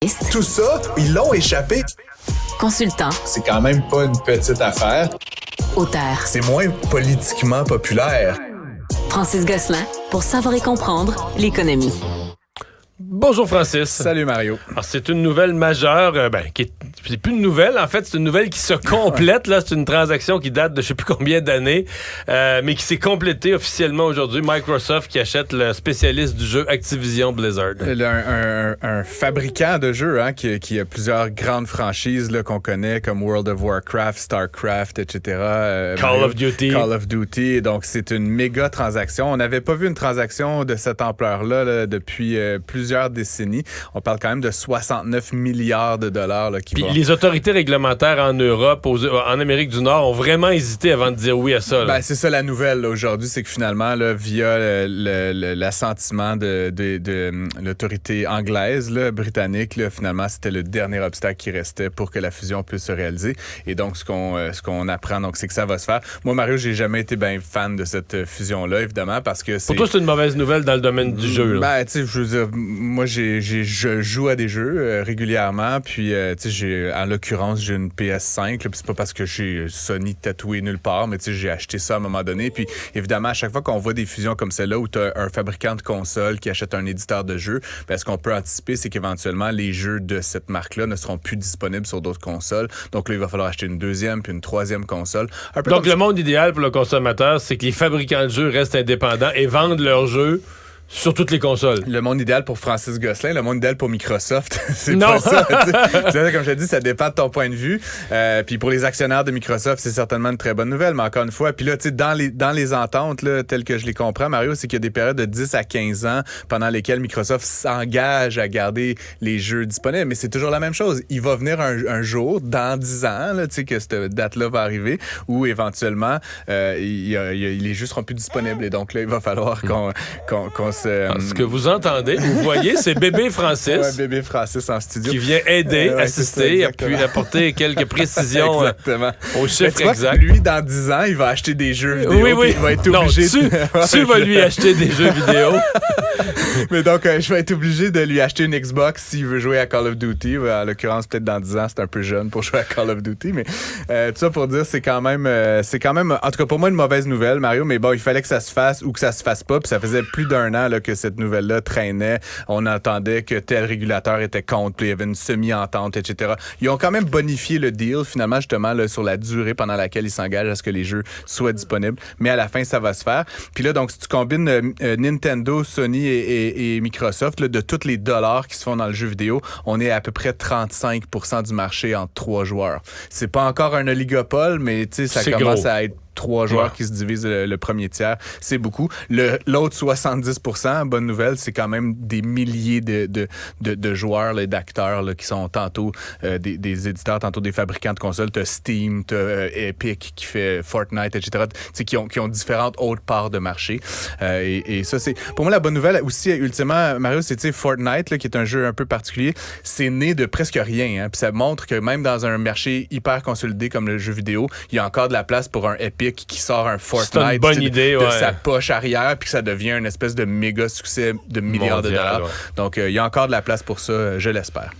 Journaliste. Tout ça, ils l'ont échappé. Consultant. C'est quand même pas une petite affaire. Auteur. C'est moins politiquement populaire. Francis Gosselin, pour savoir et comprendre l'économie. Bonjour Francis. Salut Mario. Alors, c'est une nouvelle majeure, c'est plus une nouvelle, en fait, c'est une nouvelle qui se complète. Là, c'est une transaction qui date de je sais plus combien d'années, mais qui s'est complétée officiellement aujourd'hui. Microsoft qui achète le spécialiste du jeu Activision Blizzard. Un fabricant de jeux qui a plusieurs grandes franchises là, qu'on connaît comme World of Warcraft, Starcraft, etc. Call of Duty. Donc, c'est une méga transaction. On n'avait pas vu une transaction de cette ampleur-là là, depuis plusieurs décennies. On parle quand même de 69 milliards de dollars. Là, Puis les autorités réglementaires en Europe, en Amérique du Nord, ont vraiment hésité avant de dire oui à ça. Ben, c'est ça la nouvelle là, aujourd'hui, c'est que finalement, là, via l'assentiment de l'autorité anglaise, là, britannique, là, finalement, c'était le dernier obstacle qui restait pour que la fusion puisse se réaliser. Et donc, ce qu'on apprend, donc, c'est que ça va se faire. Moi, Mario, j'ai jamais été bien fan de cette fusion-là, évidemment, parce que c'est... Pour toi, c'est une mauvaise nouvelle dans le domaine du jeu. Là. Ben, tu sais, je veux dire, moi, je joue à des jeux régulièrement, puis, tu sais, en l'occurrence, j'ai une PS5, là, puis c'est pas parce que j'ai Sony tatoué nulle part, mais tu sais, j'ai acheté ça à un moment donné, puis évidemment, à chaque fois qu'on voit des fusions comme celle-là, où tu as un fabricant de console qui achète un éditeur de jeux, ben, ce qu'on peut anticiper, c'est qu'éventuellement, les jeux de cette marque-là ne seront plus disponibles sur d'autres consoles, donc là, il va falloir acheter une deuxième, puis une troisième console. Donc, le monde idéal pour le consommateur, c'est que les fabricants de jeux restent indépendants et vendent leurs jeux sur toutes les consoles. Le monde idéal pour Francis Gosselin, le monde idéal pour Microsoft, c'est pas ça. Comme je te dis, ça dépend de ton point de vue. Puis pour les actionnaires de Microsoft, c'est certainement une très bonne nouvelle. Mais encore une fois, puis là, tu sais, dans les ententes, là, telles que je les comprends, Mario, c'est qu'il y a des périodes de 10 à 15 ans pendant lesquelles Microsoft s'engage à garder les jeux disponibles. Mais c'est toujours la même chose. Il va venir un jour, dans 10 ans, là, tu sais, que cette date-là va arriver, où éventuellement, les jeux seront plus disponibles. Et donc là, il va falloir qu'on ce que vous entendez, vous voyez, c'est bébé Francis. Ouais, bébé Francis en studio. Qui vient aider, assister, ça, puis apporter quelques précisions au chiffre exact. Lui, dans 10 ans, il va acheter des jeux vidéo. Oui. Il va être obligé tu vas lui acheter des jeux vidéo. Mais donc, je vais être obligé de lui acheter une Xbox s'il veut jouer à Call of Duty. En l'occurrence, peut-être dans 10 ans, c'est un peu jeune pour jouer à Call of Duty. Mais tout ça pour dire, c'est quand même, en tout cas pour moi, une mauvaise nouvelle, Mario. Mais bon, il fallait que ça se fasse ou que ça se fasse pas. Puis ça faisait plus d'un an là, que cette nouvelle-là traînait. On entendait que tel régulateur était contre, puis il y avait une semi-entente, etc. Ils ont quand même bonifié le deal, finalement, justement, là, sur la durée pendant laquelle ils s'engagent à ce que les jeux soient disponibles. Mais à la fin, ça va se faire. Puis là, donc, si tu combines Nintendo, Sony et Microsoft, là, de tous les dollars qui se font dans le jeu vidéo, on est à peu près 35% du marché entre 3 joueurs. C'est pas encore un oligopole, mais tu sais, ça commence à être 3 joueurs qui se divisent le premier tiers, c'est beaucoup. L'autre 70%, bonne nouvelle, c'est quand même des milliers de joueurs, là, d'acteurs là, qui sont tantôt des éditeurs, tantôt des fabricants de consoles. T'as Steam, t'as Epic qui fait Fortnite, etc. Qui ont différentes autres parts de marché. Et ça, c'est... Pour moi, la bonne nouvelle aussi, ultimement, Mario, c'est Fortnite, là, qui est un jeu un peu particulier. C'est né de presque rien. Hein, puis ça montre que même dans un marché hyper consolidé comme le jeu vidéo, il y a encore de la place pour un Epic qui sort un Fortnite de sa poche arrière, puis que ça devient une espèce de méga succès de milliards de dollars. Ouais. Donc, il y a encore de la place pour ça, je l'espère.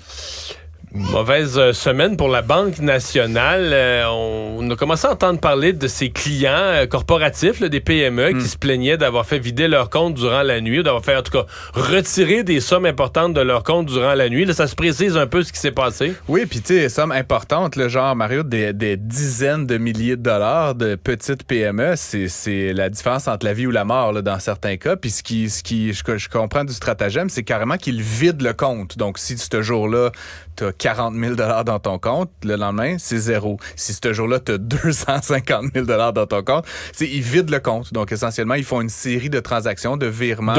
Mauvaise semaine pour la Banque nationale. On a commencé à entendre parler de ses clients corporatifs, là, des PME, qui se plaignaient d'avoir fait vider leur compte durant la nuit, d'avoir fait, en tout cas, retirer des sommes importantes de leur compte durant la nuit. Là, ça se précise un peu ce qui s'est passé. Oui, puis tu sais, sommes importantes, là, genre, Mario, des dizaines de milliers de dollars de petites PME, c'est la différence entre la vie ou la mort, là, dans certains cas. Puis ce qui je comprends du stratagème, c'est carrément qu'ils vident le compte. Donc, si ce jour-là, t'as 40 000 $ dans ton compte, le lendemain, c'est zéro. Si ce jour-là, t'as 250 000 $ dans ton compte, ils vident le compte. Donc, essentiellement, ils font une série de transactions, de virements.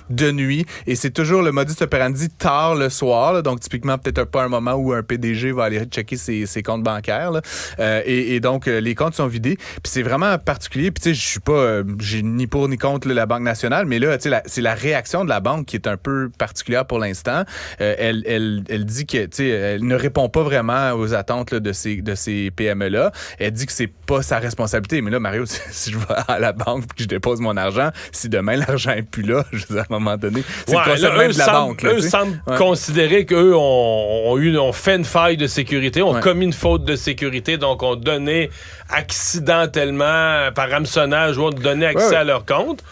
De nuit. Et c'est toujours le modus operandi tard le soir. Là, donc, typiquement, peut-être pas un moment où un PDG va aller checker ses comptes bancaires. Là. Et donc, les comptes sont vidés. Puis c'est vraiment particulier. Puis, tu sais, je suis pas... j'ai ni pour ni contre la Banque nationale, mais là, tu sais, c'est la réaction de la banque qui est un peu particulière pour l'instant. Elle dit que, tu sais, elle ne répond pas vraiment aux attentes là, de ces PME-là. Elle dit que c'est pas sa responsabilité. Mais là, Mario, si je vais à la banque et que je dépose mon argent, si demain l'argent n'est plus là, je veux dire, à un moment donné, c'est le concept même de la banque. Là, eux semblent considérer qu'eux ont fait une faille de sécurité, ont commis une faute de sécurité, donc ont donné accidentellement, par hameçonnage, ou ont donné accès à leur compte.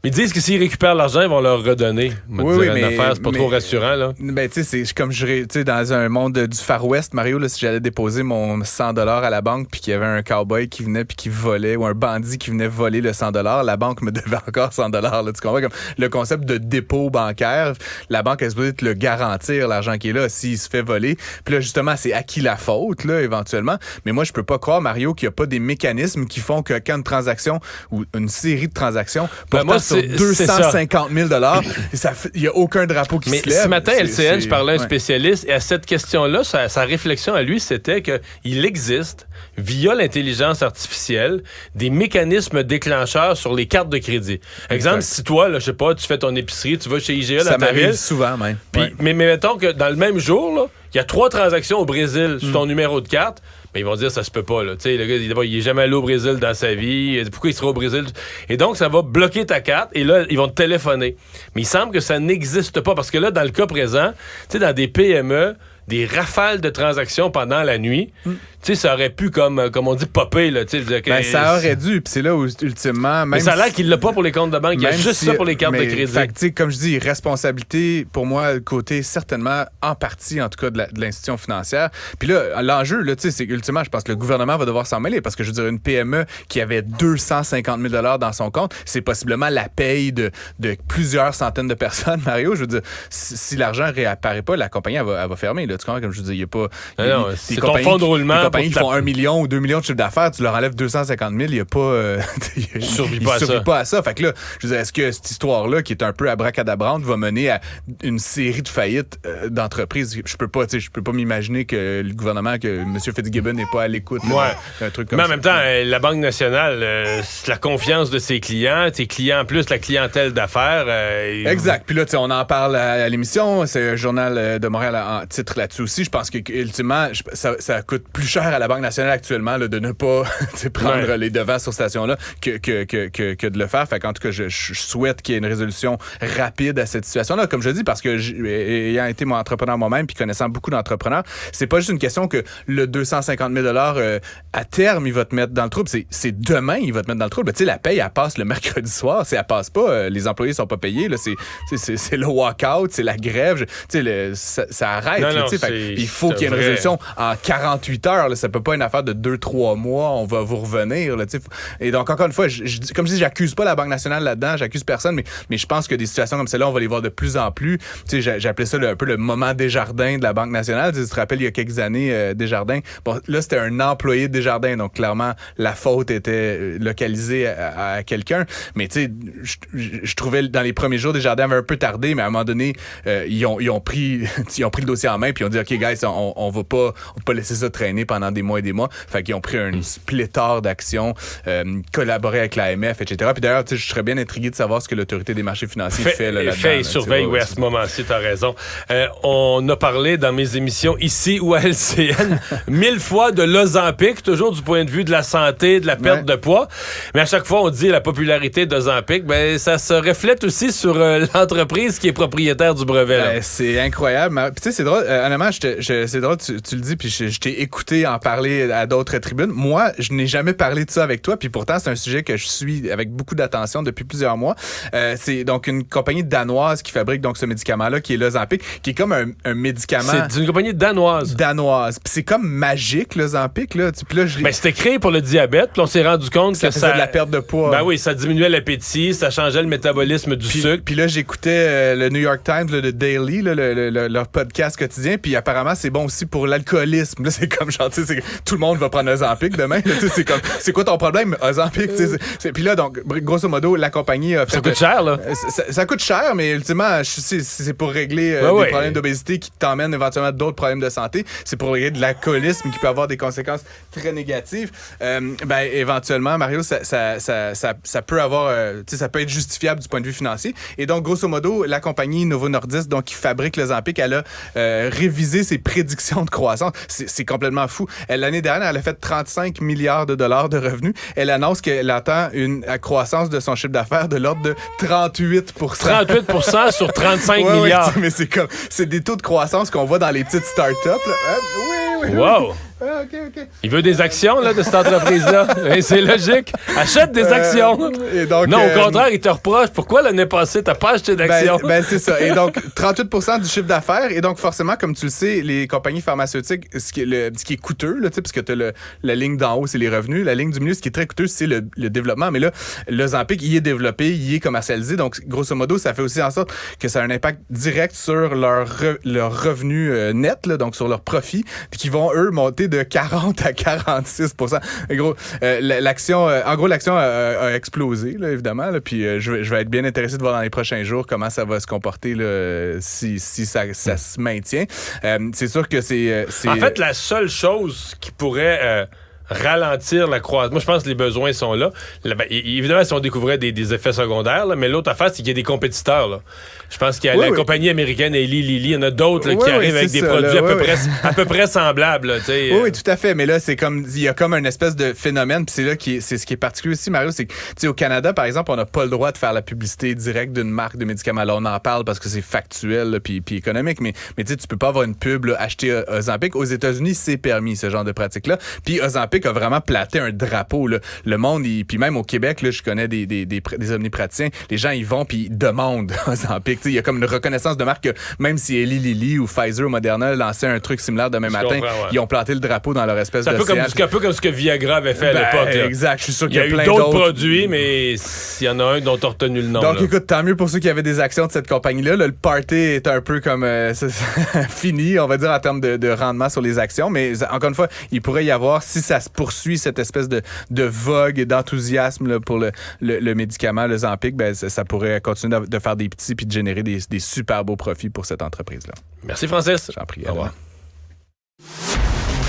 Ils disent que s'ils récupèrent l'argent, ils vont leur redonner. Une affaire, c'est pas trop rassurant, là. Ben, tu sais, c'est comme dans un monde du Far West, Mario, là, si j'allais déposer mon 100$ à la banque puis qu'il y avait un cowboy qui venait puis qui volait ou un bandit qui venait voler le 100$, la banque me devait encore 100$. Là, tu comprends? Comme le concept de dépôt bancaire, la banque est supposée te le garantir, l'argent qui est là, s'il se fait voler. Puis là, justement, c'est à qui la faute, là, éventuellement. Mais moi, je peux pas croire, Mario, qu'il y a pas des mécanismes qui font que quand une transaction ou une série de transactions sur 250 000 $, il n'y a aucun drapeau qui se lève. Ce matin, LCN, je parlais à un spécialiste, et à cette question-là, sa réflexion à lui, c'était qu'il existe, via l'intelligence artificielle, des mécanismes déclencheurs sur les cartes de crédit. Exemple, si toi, là, je sais pas, tu fais ton épicerie, tu vas chez IGA dans ta ville. Ça m'arrive souvent, même. Mais mettons que dans le même jour, là, il y a 3 transactions au Brésil sur ton numéro de carte. Mais ils vont dire ça se peut pas. Là. Le gars, il est jamais allé au Brésil dans sa vie. Pourquoi il sera au Brésil? Et donc, ça va bloquer ta carte et là, ils vont te téléphoner. Mais il semble que ça n'existe pas parce que là, dans le cas présent, dans des PME, des rafales de transactions pendant la nuit, ça aurait pu, comme on dit, popper. Là, ça aurait dû. Puis c'est là où, ultimement... Même mais ça a l'air qu'il l'a pas pour les comptes de banque. Il y a juste ça pour les cartes de crédit. Fait, comme je dis, responsabilité, pour moi, côté certainement, en partie, en tout cas, de l'institution financière. Puis là, l'enjeu, là, c'est ultimement, je pense que le gouvernement va devoir s'en mêler parce que, je veux dire, une PME qui avait 250 000 $ dans son compte, c'est possiblement la paye de plusieurs centaines de personnes, Mario. Je veux dire, si l'argent réapparaît pas, la compagnie, elle va fermer. Là, tu comprends? Comme je dis, il n'y a pas... c'est ton fonds de roulement. Les compagnies qui font 1 million ou 2 millions de chiffre d'affaires, tu leur enlèves 250 000, il n'y a pas... ils survivent pas à ça. Fait que là, je veux dire, est-ce que cette histoire-là, qui est un peu abracadabrante, va mener à une série de faillites d'entreprises? Je peux pas m'imaginer que le gouvernement, que M. Fitzgibbon n'est pas à l'écoute d'un truc comme ça. Mais en même temps, la Banque nationale, c'est la confiance de ses clients, tes clients plus la clientèle d'affaires. Exact. Puis là, on en parle à l'émission, c'est un journal de Montréal en titre là-dessus aussi. Je pense que ultimement, ça coûte plus cher à la Banque nationale actuellement là, de ne pas prendre les devants sur cette station-là que de le faire. Fait qu'en tout cas, je souhaite qu'il y ait une résolution rapide à cette situation-là. Comme je dis, parce que ayant été mon entrepreneur moi-même puis connaissant beaucoup d'entrepreneurs, c'est pas juste une question que le 250 000 $ à terme, il va te mettre dans le trouble. C'est demain, il va te mettre dans le trouble. Tu sais, la paye, elle passe le mercredi soir. Elle passe pas. Les employés sont pas payés. Là, c'est le walk-out, c'est la grève. Ça arrête. Non, il faut qu'il y ait une résolution en 48 heures. Là, ça peut pas être une affaire de 2-3 mois. On va vous revenir. Là, et donc, encore une fois, comme je dis, j'accuse pas la Banque nationale là-dedans. J'accuse personne. Mais je pense que des situations comme celle-là, on va les voir de plus en plus. J'appelais ça un peu le moment Desjardins de la Banque nationale. Tu te rappelles, il y a quelques années, Desjardins. Bon, là, c'était un employé de Desjardins. Donc, clairement, la faute était localisée à quelqu'un. Mais tu sais, je trouvais dans les premiers jours, Desjardins avait un peu tardé. Mais à un moment donné, ils ont pris le dossier en main puis ils ont dit, OK, guys, on va pas laisser ça traîner pendant des mois et des mois. Fait qu'ils ont pris une pléthore d'actions, collaboré avec l'AMF, etc. Puis d'ailleurs, je serais bien intrigué de savoir ce que l'Autorité des marchés financiers fait là-dedans. Fait et surveille, à ce moment-ci, t'as raison. On a parlé dans mes émissions ici ou à LCN 1000 fois de l'Ozempic, toujours du point de vue de la santé, de la perte de poids. Mais à chaque fois, on dit la popularité d'Ozempic, ça se reflète aussi sur l'entreprise qui est propriétaire du brevet. C'est incroyable. Puis tu sais, c'est drôle. Honnêtement, c'est drôle, tu le dis, puis je t'ai écouté en parler à d'autres tribunes. Moi, je n'ai jamais parlé de ça avec toi, puis pourtant, c'est un sujet que je suis avec beaucoup d'attention depuis plusieurs mois. C'est donc une compagnie danoise qui fabrique donc ce médicament-là, qui est l'Ozempic, qui est comme un médicament... C'est une compagnie danoise. Puis c'est comme magique, l'Ozempic, là. Puis là, c'était créé pour le diabète, puis on s'est rendu compte que ça faisait de la perte de poids. Ben oui, ça diminuait l'appétit, ça changeait le métabolisme du sucre. Puis là, j'écoutais le New York Times, le Daily, leur podcast quotidien, puis apparemment, c'est bon aussi pour l'alcoolisme. Là, c'est comme genre, tu sais, tout le monde va prendre Ozempic demain. Tu sais, c'est comme, c'est quoi ton problème, Ozempic? Puis là, donc, grosso modo, la compagnie a fait... Ça coûte cher, là. Ça coûte cher, mais ultimement, c'est pour régler des problèmes d'obésité qui t'emmènent éventuellement d'autres problèmes de santé. C'est pour régler de l'alcoolisme qui peut avoir des conséquences très négatives. Éventuellement, Mario, ça peut avoir... tu sais, ça peut être justifiable du point de vue financier. Et donc, grosso modo, la compagnie Novo Nordisk, donc, qui fabrique l'Ozempic, elle a révisé ses prédictions de croissance. C'est complètement fou. L'année dernière, elle a fait 35 milliards de dollars de revenus. Elle annonce qu'elle attend une croissance de son chiffre d'affaires de l'ordre de 38 38 sur 35 milliards. Mais c'est des taux de croissance qu'on voit dans les petites startups. Oui. Wow! OK. Il veut des actions là, de cette entreprise-là. Et c'est logique. Achète des actions. Et donc, non, au contraire, il te reproche. Pourquoi l'année passée, t'as pas acheté d'actions? C'est ça. Et donc, 38% du chiffre d'affaires. Et donc, forcément, comme tu le sais, les compagnies pharmaceutiques, ce qui est coûteux, là, parce que tu as la ligne d'en haut, c'est les revenus. La ligne du milieu, ce qui est très coûteux, c'est le développement. Mais là, l'Ozempic, il est développé, il est commercialisé. Donc, grosso modo, ça fait aussi en sorte que ça a un impact direct sur leur revenu net, là, donc sur leur profit, qui vont, eux, monter de 40 à 46%. L'action a explosé, là, évidemment. Là, puis je vais être bien intéressé de voir dans les prochains jours comment ça va se comporter là, si ça se maintient. C'est sûr que c'est... En fait, la seule chose qui pourrait... ralentir la croissance. Moi, je pense que les besoins sont là. Évidemment, si on découvrait des effets secondaires, là, mais l'autre affaire, c'est qu'il y a des compétiteurs. Là. Je pense qu'il y a la compagnie américaine Eli Lilly. Il y en a d'autres qui arrivent avec des produits à peu près semblables. Là, oui, tout à fait. Mais là, il y a comme une espèce de phénomène. Puis c'est là c'est ce qui est particulier aussi, Mario, c'est que au Canada, par exemple, on n'a pas le droit de faire la publicité directe d'une marque de médicaments. Là, on en parle parce que c'est factuel puis économique. Mais tu peux pas avoir une pub là, acheter Ozempic. Aux États-Unis, c'est permis, ce genre de pratique-là. Puis Ozempic a vraiment planté un drapeau. Là. Le monde, puis même au Québec, là, je connais des omnipraticiens, les gens, ils vont puis ils demandent Ozempic. Il y a comme une reconnaissance de marque que même si Eli Lilly ou Pfizer ou Moderna lançaient un truc similaire demain matin, ils ont planté le drapeau dans leur espèce de C'est un peu comme ce que Viagra avait fait à l'époque. Là. Exact. Je suis sûr qu'il y a eu plein d'autres produits, mais il y en a un dont tu as retenu le nom. Donc, là. écoute, tant mieux pour ceux qui avaient des actions de cette compagnie-là. Là, le party est un peu comme fini, on va dire, en termes de rendement sur les actions. Mais encore une fois, il pourrait y avoir, si ça se poursuit, cette espèce de vogue et d'enthousiasme là, pour le médicament, le Ozempic, ça pourrait continuer de faire des petits puis de générer des super beaux profits pour cette entreprise-là. Merci, Francis. J'en prie. Au revoir.